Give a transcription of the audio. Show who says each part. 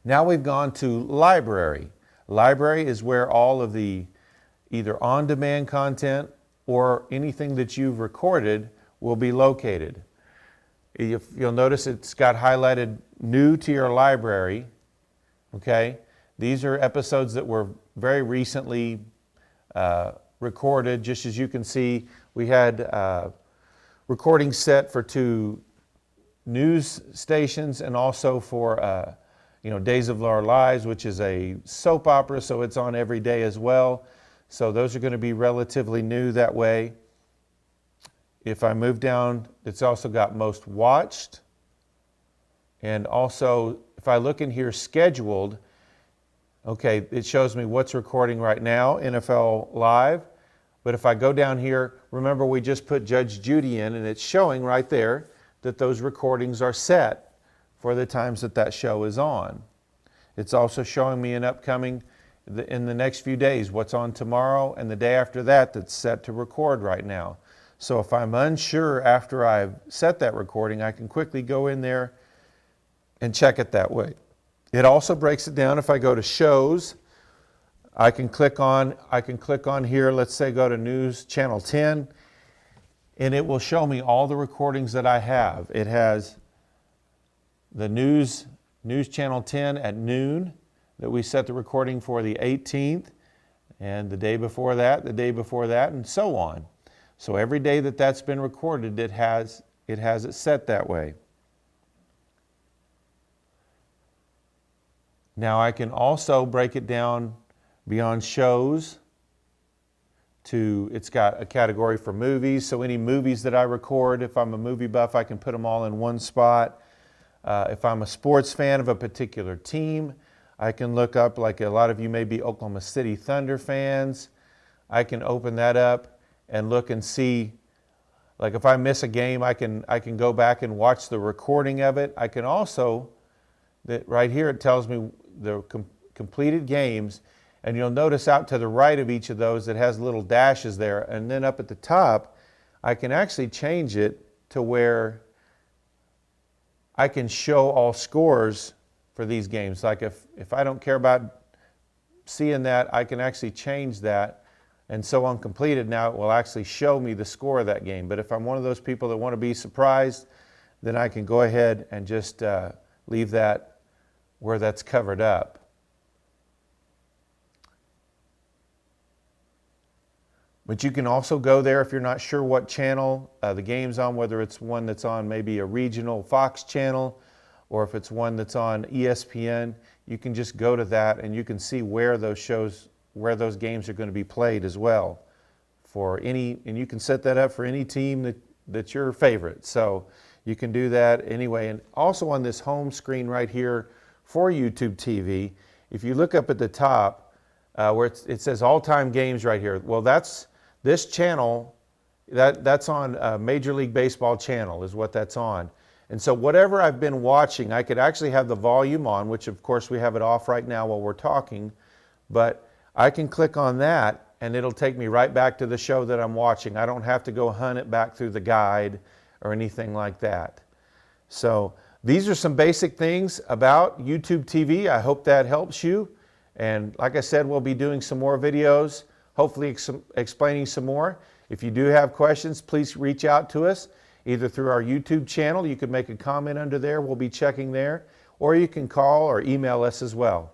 Speaker 1: Now we've gone to library. Library is where all of the either on-demand content or anything that you've recorded will be located. You'll notice it's got highlighted new to your library. Okay, these are episodes that were very recently recorded. Just as you can see, we had recordings set for 2 news stations and also for Days of Our Lives, which is a soap opera, so it's on every day as well. So those are going to be relatively new that way. If I move down, it's also got most watched. And also, if I look in here, scheduled, okay, it shows me what's recording right now, NFL Live. But if I go down here, remember we just put Judge Judy in, and it's showing right there that those recordings are set for the times that that show is on. It's also showing me an upcoming, in the next few days, what's on tomorrow and the day after that that's set to record right now. So if I'm unsure after I've set that recording, I can quickly go in there and check it that way. It also breaks it down. If I go to shows, I can click on here, let's say go to News Channel 10, and it will show me all the recordings that I have. It has the News Channel 10 at noon that we set the recording for the 18th, and the day before that, and so on. So every day that that's been recorded, it has it set that way. Now I can also break it down beyond shows to, it's got a category for movies. So any movies that I record, if I'm a movie buff, I can put them all in one spot. If I'm a sports fan of a particular team, I can look up, like a lot of you may be Oklahoma City Thunder fans. I can open that up and look and see, like if I miss a game, I can go back and watch the recording of it. I can also, right here it tells me the completed games, and you'll notice out to the right of each of those it has little dashes there, and then up at the top I can actually change it to where I can show all scores for these games. Like if I don't care about seeing that, I can actually change that, and so on completed now it will actually show me the score of that game. But if I'm one of those people that want to be surprised, then I can go ahead and just leave that where that's covered up. But you can also go there if you're not sure what channel the game's on, whether it's one that's on maybe a regional Fox channel, or if it's one that's on ESPN, you can just go to that and you can see where those shows, where those games are going to be played as well. And you can set that up for any team that's your favorite. So you can do that anyway. And also on this home screen right here for YouTube TV, if you look up at the top where it says all-time games right here, well, that's this channel, that's on Major League Baseball channel is what that's on. And so whatever I've been watching, I could actually have the volume on, which of course we have it off right now while we're talking, but I can click on that and it'll take me right back to the show that I'm watching. I don't have to go hunt it back through the guide or anything like that. So these are some basic things about YouTube TV. I hope that helps you. And like I said, we'll be doing some more videos, hopefully explaining some more. If you do have questions, please reach out to us, either through our YouTube channel. You can make a comment under there. We'll be checking there. Or you can call or email us as well.